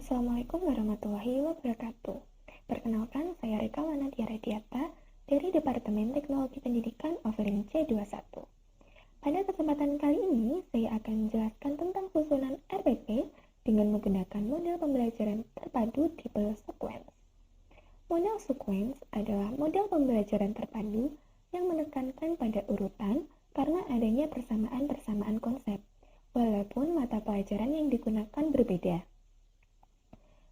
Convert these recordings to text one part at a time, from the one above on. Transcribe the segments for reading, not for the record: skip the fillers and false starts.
Assalamualaikum warahmatullahi wabarakatuh. Perkenalkan, saya Rika Wanatia Rediata dari Departemen Teknologi Pendidikan Offering C21. Pada kesempatan kali ini, saya akan menjelaskan tentang susunan RPP dengan menggunakan model pembelajaran terpadu triple sequence. Model sequence adalah model pembelajaran terpadu yang menekankan pada urutan karena adanya persamaan-persamaan konsep, walaupun mata pelajaran yang digunakan berbeda.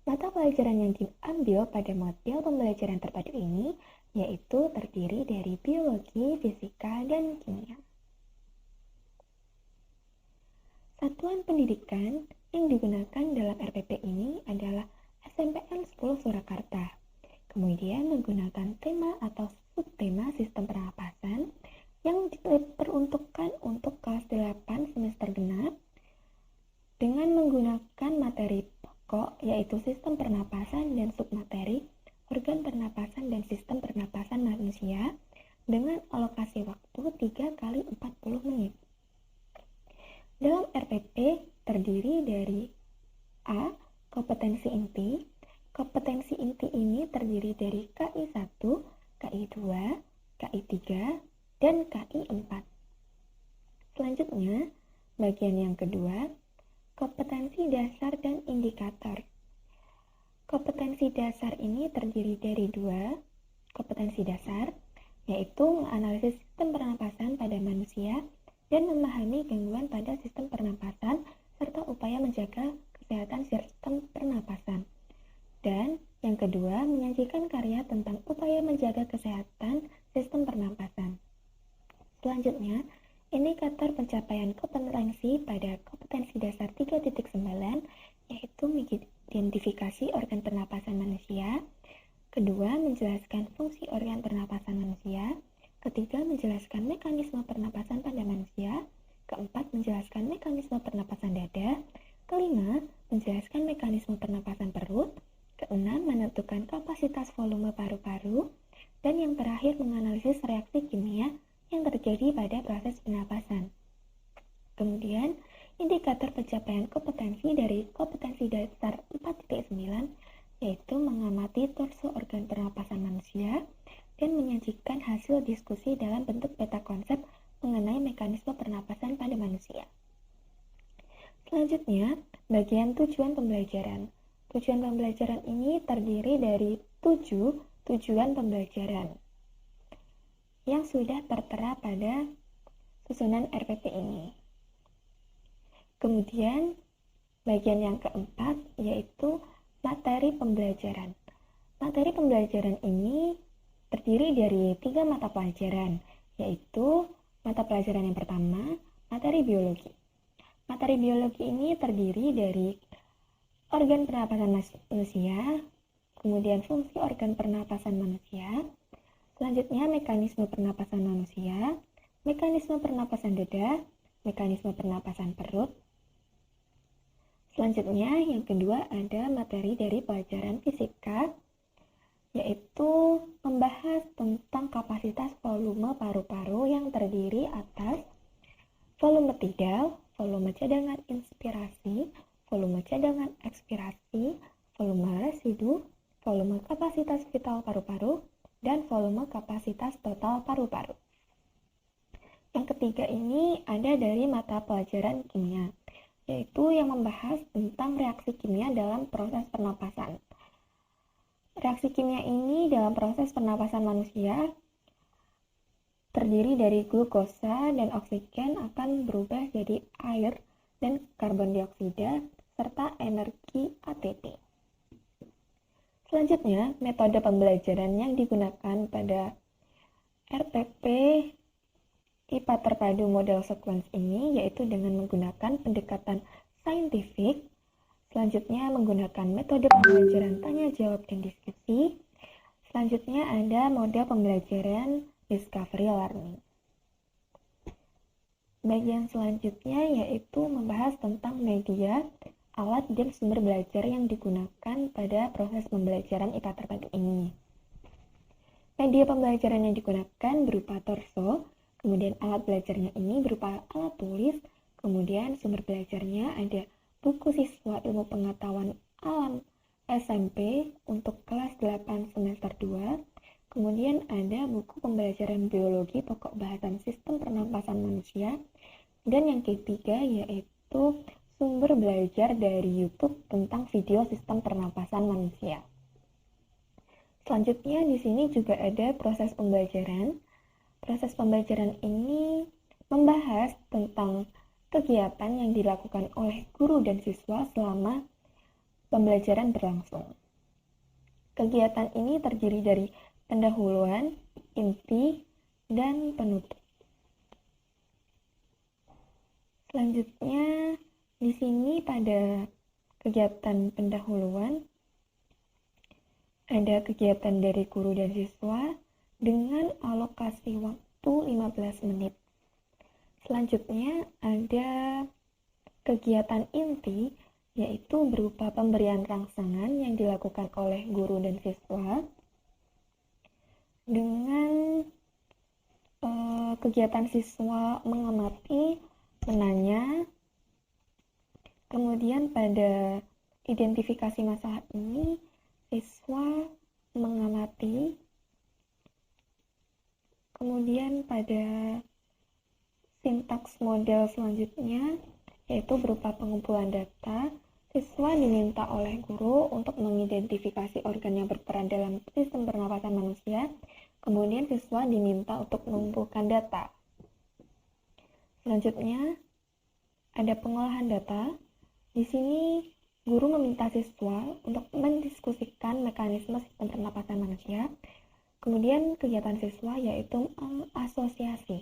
Mata pelajaran yang diambil pada model pembelajaran terpadu ini yaitu terdiri dari biologi, fisika, dan kimia. Satuan pendidikan yang digunakan dalam RPP ini adalah SMPN 10 Surakarta. Kemudian menggunakan tema atau subtema sistem pernapasan yang diperuntukkan untuk kelas 8 semester genap dengan menggunakan materi yaitu sistem pernapasan dan submateri, organ pernapasan dan sistem pernapasan manusia dengan alokasi waktu 3 kali 40 menit. Dalam RPP terdiri dari A. Kompetensi inti. Kompetensi inti ini terdiri dari KI 1, KI 2, KI 3, dan KI 4. Selanjutnya, bagian yang kedua, kompetensi dasar dan indikator. Kompetensi dasar ini terdiri dari 2 kompetensi dasar, yaitu menganalisis sistem pernapasan pada manusia dan memahami gangguan pada sistem pernapasan serta upaya menjaga kesehatan sistem pernapasan. Dan yang kedua, menyajikan karya tentang upaya menjaga kesehatan sistem pernapasan. Selanjutnya, indikator pencapaian kompetensi pada kompetensi dasar 3.9 yaitu mengidentifikasi organ pernapasan manusia. Kedua, menjelaskan fungsi organ pernapasan manusia. Ketiga, menjelaskan mekanisme pernapasan pada manusia. Keempat, menjelaskan mekanisme pernapasan dada. Kelima, menjelaskan mekanisme pernapasan perut. Keenam, menentukan kapasitas volume paru-paru. Dan yang terakhir, menganalisis reaksi kimia yang terjadi pada proses pernapasan. Kemudian, indikator pencapaian kompetensi dari kompetensi dasar 4.9 yaitu mengamati torso organ pernapasan manusia dan menyajikan hasil diskusi dalam bentuk peta konsep mengenai mekanisme pernapasan pada manusia. Selanjutnya, bagian tujuan pembelajaran. Tujuan pembelajaran ini terdiri dari 7 tujuan pembelajaran yang sudah tertera pada susunan RPP ini. Kemudian, bagian yang keempat yaitu materi pembelajaran. Materi pembelajaran ini terdiri dari 3 mata pelajaran, yaitu mata pelajaran yang pertama, materi biologi. Materi biologi ini terdiri dari organ pernapasan manusia, kemudian fungsi organ pernapasan manusia, selanjutnya mekanisme pernapasan manusia, mekanisme pernapasan dada, mekanisme pernapasan perut. Selanjutnya yang kedua ada materi dari pelajaran fisika, yaitu membahas tentang kapasitas volume paru-paru yang terdiri atas volume tidal, volume cadangan inspirasi, volume cadangan ekspirasi, volume residu, volume kapasitas vital paru-paru, dan volume kapasitas total paru-paru. Yang ketiga ini ada dari mata pelajaran kimia, yaitu yang membahas tentang reaksi kimia dalam proses pernapasan. Reaksi kimia ini dalam proses pernapasan manusia terdiri dari glukosa dan oksigen akan berubah jadi air dan karbon dioksida serta energi ATP. Selanjutnya, metode pembelajaran yang digunakan pada RPP IPA terpadu model sequence ini yaitu dengan menggunakan pendekatan saintifik. Selanjutnya menggunakan metode pembelajaran tanya jawab dan diskusi. Selanjutnya ada model pembelajaran discovery learning. Bagian selanjutnya yaitu membahas tentang media, alat dan sumber belajar yang digunakan pada proses pembelajaran IPA terpadu ini. Media pembelajaran yang digunakan berupa torso, kemudian alat belajarnya ini berupa alat tulis, kemudian sumber belajarnya ada buku siswa ilmu pengetahuan alam SMP untuk kelas 8 semester 2. Kemudian ada buku pembelajaran biologi pokok bahasan sistem pernapasan manusia. Dan yang ketiga yaitu sumber belajar dari YouTube tentang video sistem pernapasan manusia. Selanjutnya di sini juga ada proses pembelajaran. Proses pembelajaran ini membahas tentang kegiatan yang dilakukan oleh guru dan siswa selama pembelajaran berlangsung. Kegiatan ini terdiri dari pendahuluan, inti, dan penutup. Selanjutnya, di sini pada kegiatan pendahuluan, ada kegiatan dari guru dan siswa dengan alokasi waktu 15 menit. Selanjutnya, ada kegiatan inti, yaitu berupa pemberian rangsangan yang dilakukan oleh guru dan siswa dengan kegiatan siswa mengamati, menanya. Kemudian pada identifikasi masalah ini, siswa mengamati. Kemudian pada sintaks model selanjutnya, yaitu berupa pengumpulan data, siswa diminta oleh guru untuk mengidentifikasi organ yang berperan dalam sistem pernapasan manusia. Kemudian siswa diminta untuk mengumpulkan data. Selanjutnya, ada pengolahan data. Di sini, guru meminta siswa untuk mendiskusikan mekanisme sistem pernapasan manusia. Kemudian, kegiatan siswa yaitu asosiasi.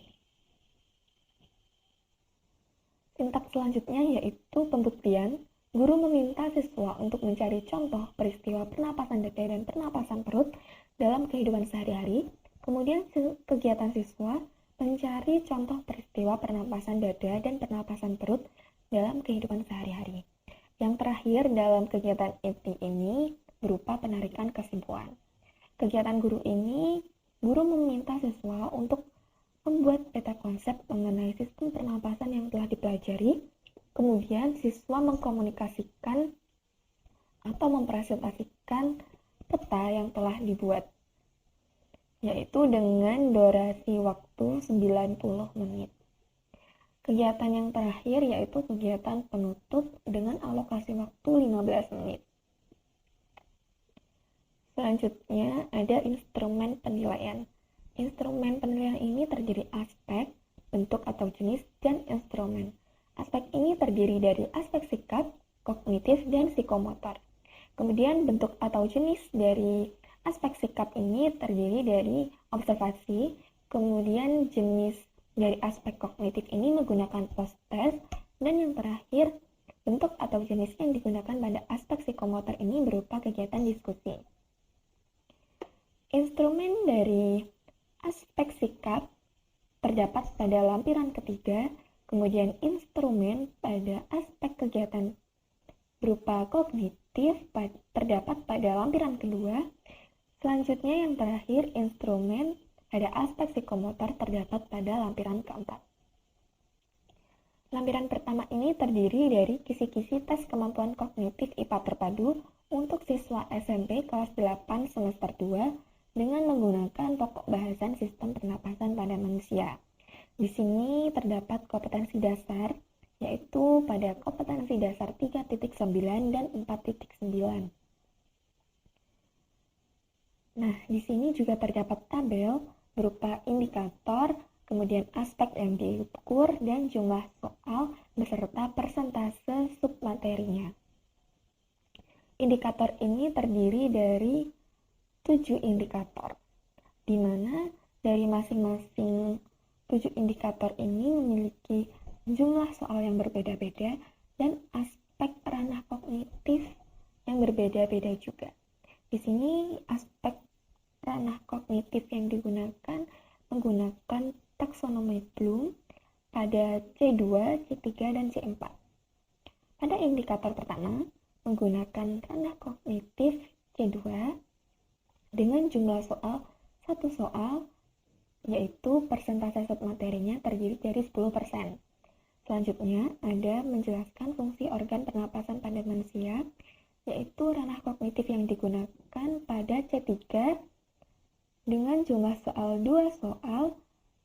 Sintaks selanjutnya yaitu pembuktian. Guru meminta siswa untuk mencari contoh peristiwa pernapasan dada dan pernapasan perut dalam kehidupan sehari-hari. Kemudian kegiatan siswa mencari contoh peristiwa pernapasan dada dan pernapasan perut dalam kehidupan sehari-hari. Yang terakhir dalam kegiatan inti ini berupa penarikan kesimpulan. Kegiatan guru ini, guru meminta siswa untuk membuat peta konsep mengenai sistem pernapasan yang telah dipelajari. Kemudian siswa mengkomunikasikan atau mempresentasikan peta yang telah dibuat, yaitu dengan durasi waktu 90 menit. Kegiatan yang terakhir yaitu kegiatan penutup dengan alokasi waktu 15 menit. Selanjutnya ada instrumen penilaian. Instrumen penilaian ini terdiri aspek, bentuk atau jenis, dan instrumen. Aspek ini terdiri dari aspek sikap, kognitif, dan psikomotor. Kemudian bentuk atau jenis dari aspek sikap ini terdiri dari observasi. Kemudian jenis dari aspek kognitif ini menggunakan post-test. Dan yang terakhir, bentuk atau jenis yang digunakan pada aspek psikomotor ini berupa kegiatan diskusi. Instrumen dari aspek sikap terdapat pada lampiran ketiga. Kemudian instrumen pada aspek kegiatan berupa kognitif terdapat pada lampiran kedua. Selanjutnya yang terakhir, instrumen pada aspek psikomotor terdapat pada lampiran keempat. Lampiran pertama ini terdiri dari kisi-kisi tes kemampuan kognitif IPA terpadu untuk siswa SMP kelas 8 semester 2 dengan menggunakan pokok bahasan sistem pernapasan pada manusia. Di sini terdapat kompetensi dasar, yaitu pada kompetensi dasar 3.9 dan 4.9. Nah, di sini juga terdapat tabel berupa indikator, kemudian aspek yang diukur, dan jumlah soal beserta persentase submaterinya. Indikator ini terdiri dari 7 indikator, di mana dari masing-masing 7 indikator ini memiliki jumlah soal yang berbeda-beda dan aspek ranah kognitif yang berbeda-beda juga. Di sini aspek ranah kognitif yang digunakan menggunakan taksonomi Bloom pada C2, C3, dan C4. Pada indikator pertama, menggunakan ranah kognitif C2 dengan jumlah soal 1 soal, yaitu persentase submaterinya terdiri dari 10%. Selanjutnya, ada menjelaskan fungsi organ pernapasan pada manusia yaitu ranah kognitif yang digunakan pada C3 dengan jumlah soal 2 soal,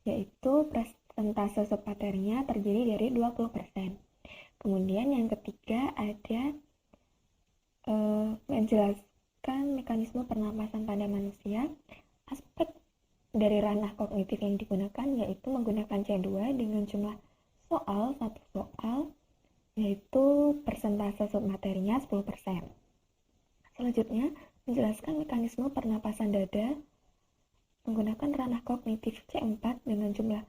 yaitu persentase submaterinya terdiri dari 20%. Kemudian yang ketiga ada menjelaskan mekanisme pernapasan pada manusia. Aspek dari ranah kognitif yang digunakan yaitu menggunakan C2 dengan jumlah soal 1 soal, yaitu persentase submaterinya 10%. Selanjutnya, menjelaskan mekanisme pernapasan dada menggunakan ranah kognitif C4 dengan jumlah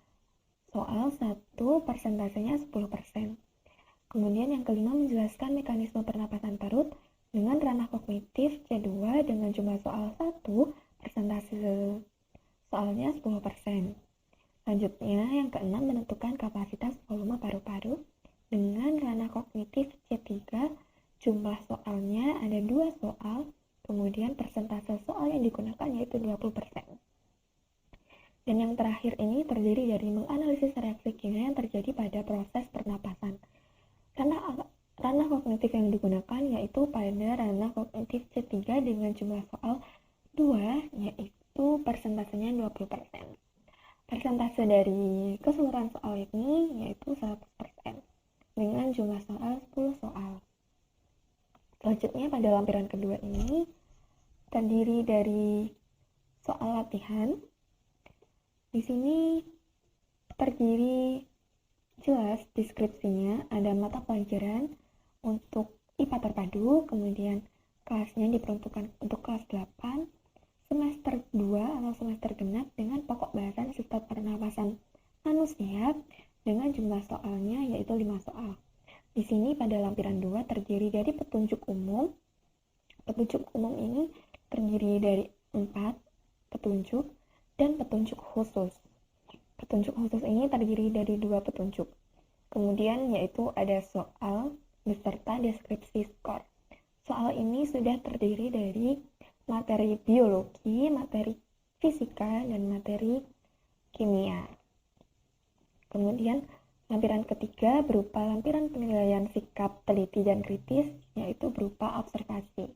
soal 1, persentasenya 10%. Kemudian yang kelima, menjelaskan mekanisme pernapasan perut dengan ranah kognitif C2 dengan jumlah soal 1, persentase soalnya 10%. Selanjutnya, yang keenam, menentukan kapasitas volume paru-paru dengan ranah kognitif C3, jumlah soalnya ada 2 soal, kemudian persentase soal yang digunakan yaitu 20%. Dan yang terakhir ini terdiri dari menganalisis reaksi kimia yang terjadi pada proses pernapasan. Ranah kognitif yang digunakan yaitu pada ranah kognitif C3 dengan jumlah soal 2, yaitu persentasenya 20%. Persentase dari keseluruhan soal ini yaitu 100% dengan jumlah soal 10 soal. Selanjutnya pada lampiran kedua ini terdiri dari soal latihan. Di sini terdiri jelas deskripsinya, ada mata pelajaran untuk IPA terpadu, kemudian kelasnya diperuntukkan untuk kelas 8, semester 2 atau semester genap dengan pokok bahasan sistem pernapasan manusia dengan jumlah soalnya yaitu 5 soal. Di sini pada lampiran 2 terdiri dari petunjuk umum. Petunjuk umum ini terdiri dari 4 petunjuk dan petunjuk khusus. Petunjuk khusus ini terdiri dari 2 petunjuk. Kemudian yaitu ada soal beserta deskripsi skor. Soal ini sudah terdiri dari materi biologi, materi fisika, dan materi kimia. Kemudian lampiran ketiga berupa lampiran penilaian sikap teliti dan kritis, yaitu berupa observasi.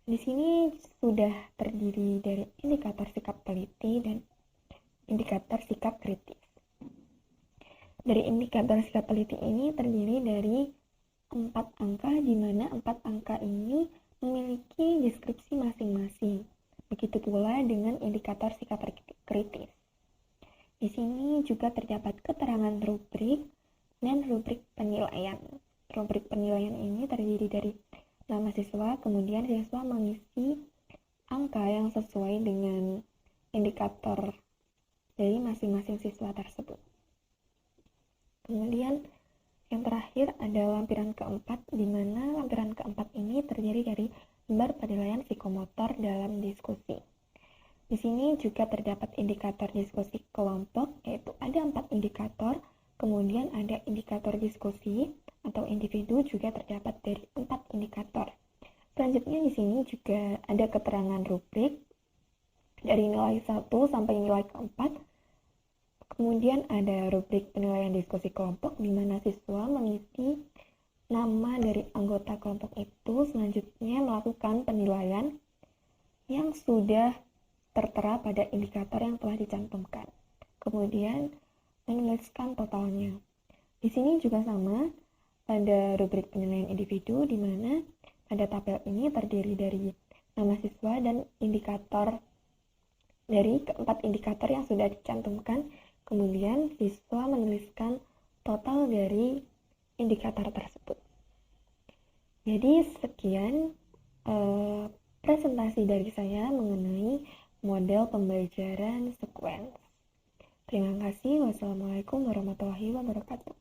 Di sini sudah terdiri dari indikator sikap teliti dan indikator sikap kritis. Dari indikator sikap teliti ini terdiri dari 4 angka, di mana 4 angka ini memiliki deskripsi masing-masing. Begitu pula dengan indikator sikap kritis. Di sini juga terdapat keterangan rubrik dan rubrik penilaian. Rubrik penilaian ini terdiri dari nama siswa, kemudian siswa mengisi angka yang sesuai dengan indikator dari masing-masing siswa tersebut. Kemudian yang terakhir ada lampiran keempat, di mana lampiran keempat ini terdiri dari lembar penilaian psikomotor dalam diskusi. Di sini juga terdapat indikator diskusi kelompok, yaitu ada 4 indikator, kemudian ada indikator diskusi atau individu juga terdapat dari 4 indikator. Selanjutnya di sini juga ada keterangan rubrik dari nilai 1 sampai nilai keempat. Kemudian ada rubrik penilaian diskusi kelompok, di mana siswa mengisi nama dari anggota kelompok itu, selanjutnya melakukan penilaian yang sudah tertera pada indikator yang telah dicantumkan. Kemudian menuliskan totalnya. Di sini juga sama pada rubrik penilaian individu, di mana pada tabel ini terdiri dari nama siswa dan indikator dari keempat indikator yang sudah dicantumkan. Kemudian siswa menuliskan total dari indikator tersebut. Jadi sekian presentasi dari saya mengenai model pembelajaran sekuens. Terima kasih. Wassalamualaikum warahmatullahi wabarakatuh.